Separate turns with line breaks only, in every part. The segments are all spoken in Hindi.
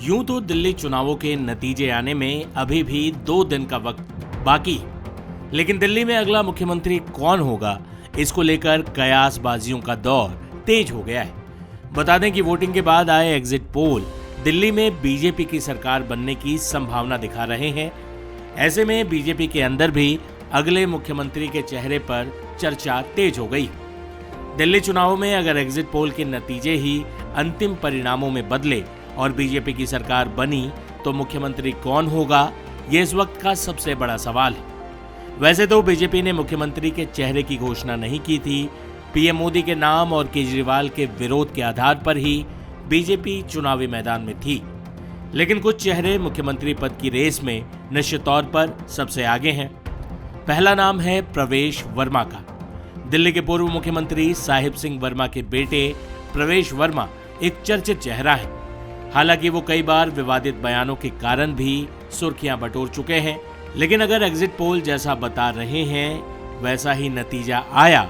यूं तो दिल्ली चुनावों के नतीजे आने में अभी भी 2 दिन का वक्त बाकी है, लेकिन दिल्ली में अगला मुख्यमंत्री कौन होगा, इसको लेकर कयासबाजियों का दौर तेज हो गया है। बता दें कि वोटिंग के बाद आए एग्जिट पोल दिल्ली में बीजेपी की सरकार बनने की संभावना दिखा रहे हैं। ऐसे में बीजेपी के अंदर भी अगले मुख्यमंत्री के चेहरे पर चर्चा तेज हो गई। दिल्ली चुनावों में अगर एग्जिट पोल के नतीजे ही अंतिम परिणामों में बदले और बीजेपी की सरकार बनी तो मुख्यमंत्री कौन होगा, ये इस वक्त का सबसे बड़ा सवाल है। वैसे तो बीजेपी ने मुख्यमंत्री के चेहरे की घोषणा नहीं की थी। पीएम मोदी के नाम और केजरीवाल के विरोध के आधार पर ही बीजेपी चुनावी मैदान में थी, लेकिन कुछ चेहरे मुख्यमंत्री पद की रेस में निश्चित तौर पर सबसे आगे हैं। पहला नाम है प्रवेश वर्मा का। दिल्ली के पूर्व मुख्यमंत्री साहिब सिंह वर्मा के बेटे प्रवेश वर्मा एक चर्चित चेहरा है। हालांकि वो कई बार विवादित बयानों के कारण भी सुर्खियां बटोर चुके हैं, लेकिन अगर एग्जिट पोल जैसा बता रहे हैं वैसा ही नतीजा आया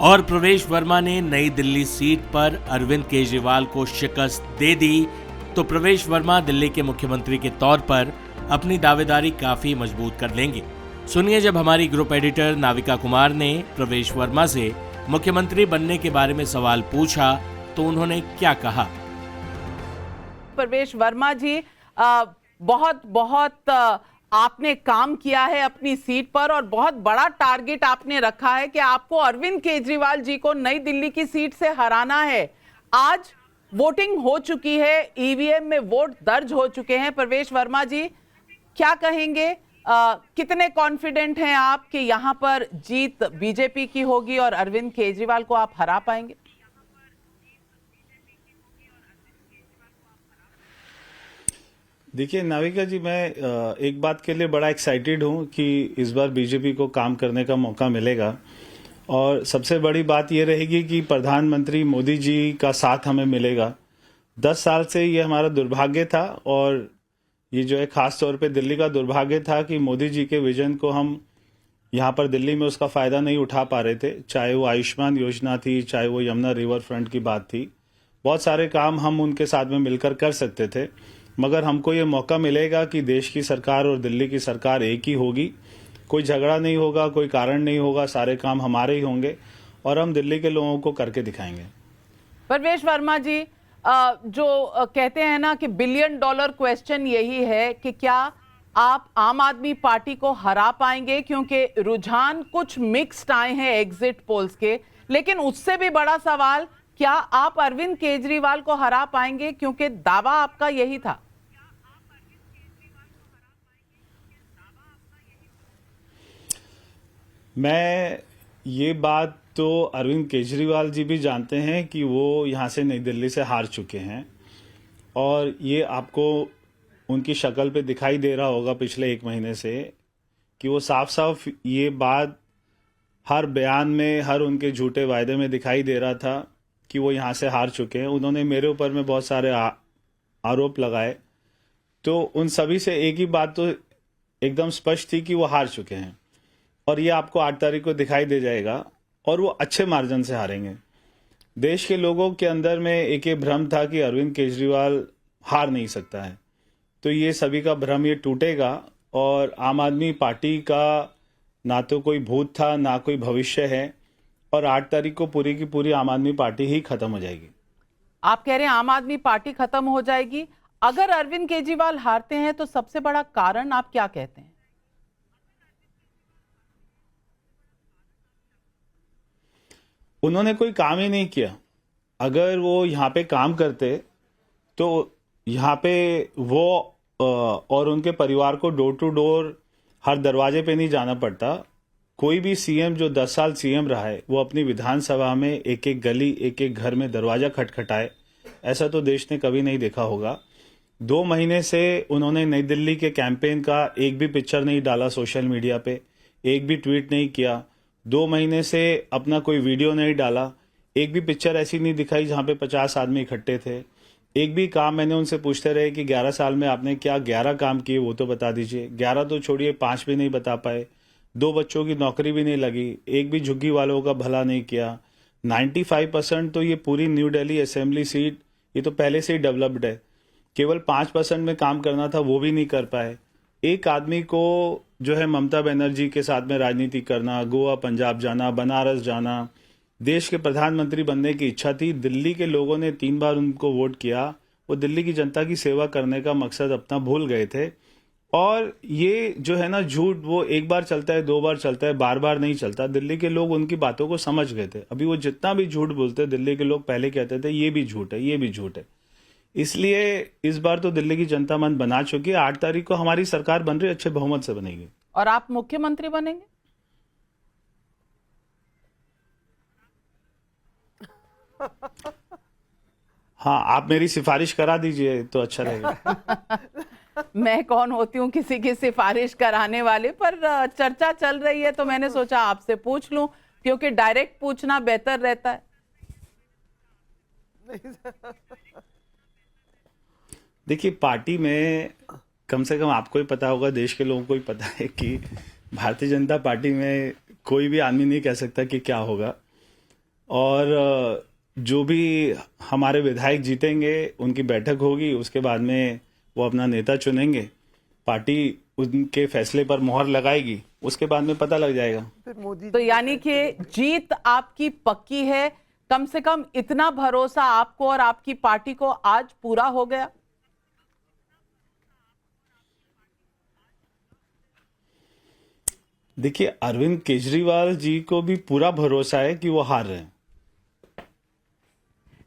और प्रवेश वर्मा ने नई दिल्ली सीट पर अरविंद केजरीवाल को शिकस्त दे दी तो प्रवेश वर्मा दिल्ली के मुख्यमंत्री के तौर पर अपनी दावेदारी काफी मजबूत कर लेंगे। सुनिए जब हमारी ग्रुप एडिटर नाविका कुमार ने प्रवेश वर्मा से मुख्यमंत्री बनने के बारे में सवाल पूछा तो उन्होंने क्या कहा।
प्रवेश वर्मा जी, बहुत बहुत आपने काम किया है अपनी सीट पर और बहुत बड़ा टारगेट आपने रखा है कि आपको अरविंद केजरीवाल जी को नई दिल्ली की सीट से हराना है। आज वोटिंग हो चुकी है, ईवीएम में वोट दर्ज हो चुके हैं। प्रवेश वर्मा जी, क्या कहेंगे, कितने कॉन्फिडेंट हैं आप कि यहां पर जीत बीजेपी की होगी और अरविंद केजरीवाल को आप हरा पाएंगे?
देखिए नाविका जी, मैं एक बात के लिए बड़ा एक्साइटेड हूं कि इस बार बीजेपी को काम करने का मौका मिलेगा और सबसे बड़ी बात यह रहेगी कि प्रधानमंत्री मोदी जी का साथ हमें मिलेगा। 10 साल से ये हमारा दुर्भाग्य था और ये जो है खास तौर पे दिल्ली का दुर्भाग्य था कि मोदी जी के विजन को हम यहाँ पर दिल्ली में उसका फायदा नहीं उठा पा रहे थे। चाहे वो आयुष्मान योजना थी, चाहे वो यमुना रिवर फ्रंट की बात थी, बहुत सारे काम हम उनके साथ में मिलकर कर सकते थे। मगर हमको ये मौका मिलेगा कि देश की सरकार और दिल्ली की सरकार एक ही होगी, कोई झगड़ा नहीं होगा, कोई कारण नहीं होगा, सारे काम हमारे ही होंगे और हम दिल्ली के लोगों को करके दिखाएंगे।
प्रवेश वर्मा जी, जो कहते हैं ना कि $1 बिलियन क्वेश्चन यही है कि क्या आप आम आदमी पार्टी को हरा पाएंगे, क्योंकि रुझान कुछ मिक्स्ड आए हैं एग्जिट पोल्स के, लेकिन उससे भी बड़ा सवाल, क्या आप अरविंद केजरीवाल को हरा पाएंगे, क्योंकि दावा आपका यही था।
मैं ये बात तो अरविंद केजरीवाल जी भी जानते हैं कि वो यहाँ से नई दिल्ली से हार चुके हैं और ये आपको उनकी शक्ल पे दिखाई दे रहा होगा पिछले 1 महीने से कि वो साफ साफ ये बात हर बयान में, हर उनके झूठे वायदे में दिखाई दे रहा था कि वो यहाँ से हार चुके हैं। उन्होंने मेरे ऊपर में बहुत सारे आरोप लगाए, तो उन सभी से एक ही बात तो एकदम स्पष्ट थी कि वो हार चुके हैं और ये आपको 8 तारीख को दिखाई दे जाएगा और वो अच्छे मार्जिन से हारेंगे। देश के लोगों के अंदर में एक ये भ्रम था कि अरविंद केजरीवाल हार नहीं सकता है, तो ये सभी का भ्रम ये टूटेगा और आम आदमी पार्टी का ना तो कोई भूत था ना कोई भविष्य है और 8 तारीख को पूरी की पूरी आम आदमी पार्टी ही खत्म हो जाएगी।
आप कह रहे हैं आम आदमी पार्टी खत्म हो जाएगी। अगर अरविंद केजरीवाल हारते हैं तो सबसे बड़ा कारण आप क्या कहते हैं?
उन्होंने कोई काम ही नहीं किया। अगर वो यहाँ पे काम करते तो यहाँ पे वो और उनके परिवार को डोर टू डोर हर दरवाजे पे नहीं जाना पड़ता। कोई भी सीएम जो 10 साल सीएम रहा है वो अपनी विधानसभा में एक एक गली, एक एक घर में दरवाजा खटखटाए, ऐसा तो देश ने कभी नहीं देखा होगा। 2 महीने से उन्होंने नई दिल्ली के कैंपेन का एक भी पिक्चर नहीं डाला सोशल मीडिया पे, एक भी ट्वीट नहीं किया। 2 महीने से अपना कोई वीडियो नहीं डाला, एक भी पिक्चर ऐसी नहीं दिखाई जहां पे 50 आदमी इकट्ठे थे। एक भी काम मैंने उनसे पूछते रहे कि 11 साल में आपने क्या 11 काम किए वो तो बता दीजिए। 11 तो छोड़िए, 5 भी नहीं बता पाए। 2 बच्चों की नौकरी भी नहीं लगी, एक भी झुग्गी वालों का भला नहीं किया। 95% तो ये पूरी न्यू दिल्ली असेंबली सीट ये तो पहले से ही डेवलप्ड है। केवल 5% में काम करना था वो भी नहीं कर पाए। एक आदमी को जो है ममता बनर्जी के साथ में राजनीति करना, गोवा पंजाब जाना, बनारस जाना, देश के प्रधानमंत्री बनने की इच्छा थी। दिल्ली के लोगों ने 3 बार उनको वोट किया। वो दिल्ली की जनता की सेवा करने का मकसद अपना भूल गए थे। और ये जो है ना झूठ, वो एक बार चलता है, 2 बार चलता है, बार बार नहीं चलता। दिल्ली के लोग उनकी बातों को समझ गए थे। अभी वो जितना भी झूठ बोलते, दिल्ली के लोग पहले कहते थे ये भी झूठ है, ये भी झूठ है। इसलिए इस बार तो दिल्ली की जनता मन बना चुकी है। 8 तारीख को हमारी सरकार बन रही है, अच्छे बहुमत से बनेगी।
और आप मुख्यमंत्री बनेंगे?
हाँ, आप मेरी सिफारिश करा दीजिए तो अच्छा रहेगा।
मैं कौन होती हूँ किसी की सिफारिश कराने वाले, पर चर्चा चल रही है तो मैंने सोचा आपसे पूछ लूं, क्योंकि डायरेक्ट पूछना बेहतर रहता है।
देखिए, पार्टी में कम से कम आपको ही पता होगा, देश के लोगों को ही पता है कि भारतीय जनता पार्टी में कोई भी आदमी नहीं कह सकता कि क्या होगा। और जो भी हमारे विधायक जीतेंगे उनकी बैठक होगी, उसके बाद में वो अपना नेता चुनेंगे, पार्टी उनके फैसले पर मोहर लगाएगी, उसके बाद में पता लग जाएगा।
तो यानी कि जीत आपकी पक्की है, कम से कम इतना भरोसा आपको और आपकी पार्टी को आज पूरा हो गया?
देखिए, अरविंद केजरीवाल जी को भी पूरा भरोसा है कि वो हार रहे हैं।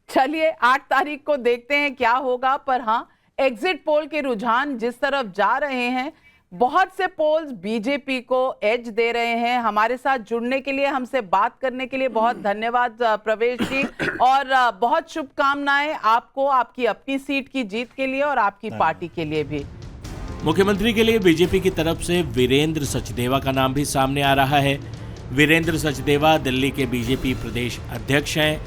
चलिए 8 तारीख को देखते हैं क्या होगा। पर हाँ, एग्जिट पोल के रुझान जिस तरफ जा रहे हैं, बहुत से पोल्स बीजेपी को एज दे रहे हैं। हमारे साथ जुड़ने के लिए, हमसे बात करने के लिए बहुत धन्यवाद प्रवेश जी, और बहुत शुभकामनाएं आपको, आपकी अपनी सीट की जीत के लिए और आपकी पार्टी के लिए भी।
मुख्यमंत्री के लिए बीजेपी की तरफ से वीरेंद्र सचदेवा का नाम भी सामने आ रहा है। वीरेंद्र सचदेवा दिल्ली के बीजेपी प्रदेश अध्यक्ष हैं।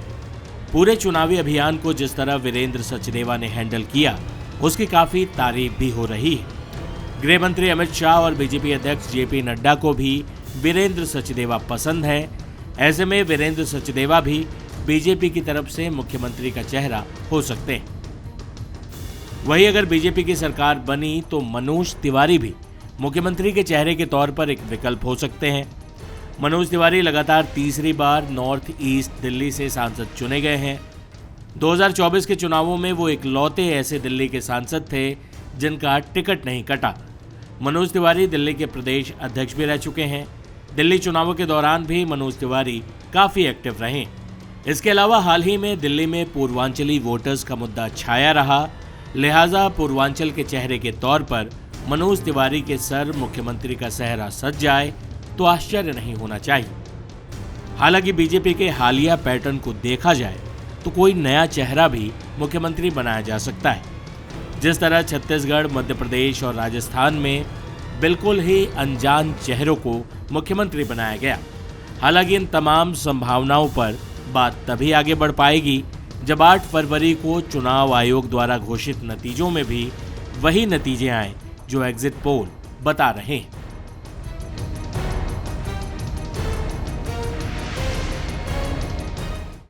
पूरे चुनावी अभियान को जिस तरह वीरेंद्र सचदेवा ने हैंडल किया, उसकी काफी तारीफ भी हो रही है। गृह मंत्री अमित शाह और बीजेपी अध्यक्ष जेपी नड्डा को भी वीरेंद्र सचदेवा पसंद हैं। ऐसे में वीरेंद्र सचदेवा भी बीजेपी की तरफ से मुख्यमंत्री का चेहरा हो सकते हैं। वहीं अगर बीजेपी की सरकार बनी तो मनोज तिवारी भी मुख्यमंत्री के चेहरे के तौर पर एक विकल्प हो सकते हैं। मनोज तिवारी लगातार तीसरी बार नॉर्थ ईस्ट दिल्ली से सांसद चुने गए हैं। 2024 के चुनावों में वो इकलौते ऐसे दिल्ली के सांसद थे जिनका टिकट नहीं कटा। मनोज तिवारी दिल्ली के प्रदेश अध्यक्ष भी रह चुके हैं। दिल्ली चुनावों के दौरान भी मनोज तिवारी काफ़ी एक्टिव रहे। इसके अलावा हाल ही में दिल्ली में पूर्वांचली वोटर्स का मुद्दा छाया रहा, लिहाजा पूर्वांचल के चेहरे के तौर पर मनोज तिवारी के सर मुख्यमंत्री का सेहरा सज जाए तो आश्चर्य नहीं होना चाहिए। हालांकि बीजेपी के हालिया पैटर्न को देखा जाए तो कोई नया चेहरा भी मुख्यमंत्री बनाया जा सकता है। जिस तरह छत्तीसगढ़, मध्य प्रदेश और राजस्थान में बिल्कुल ही अनजान चेहरों को मुख्यमंत्री बनाया गया। हालांकि इन तमाम संभावनाओं पर बात तभी आगे बढ़ पाएगी जब 8 फरवरी को चुनाव आयोग द्वारा घोषित नतीजों में भी वही नतीजे आए जो एग्जिट पोल बता रहे हैं।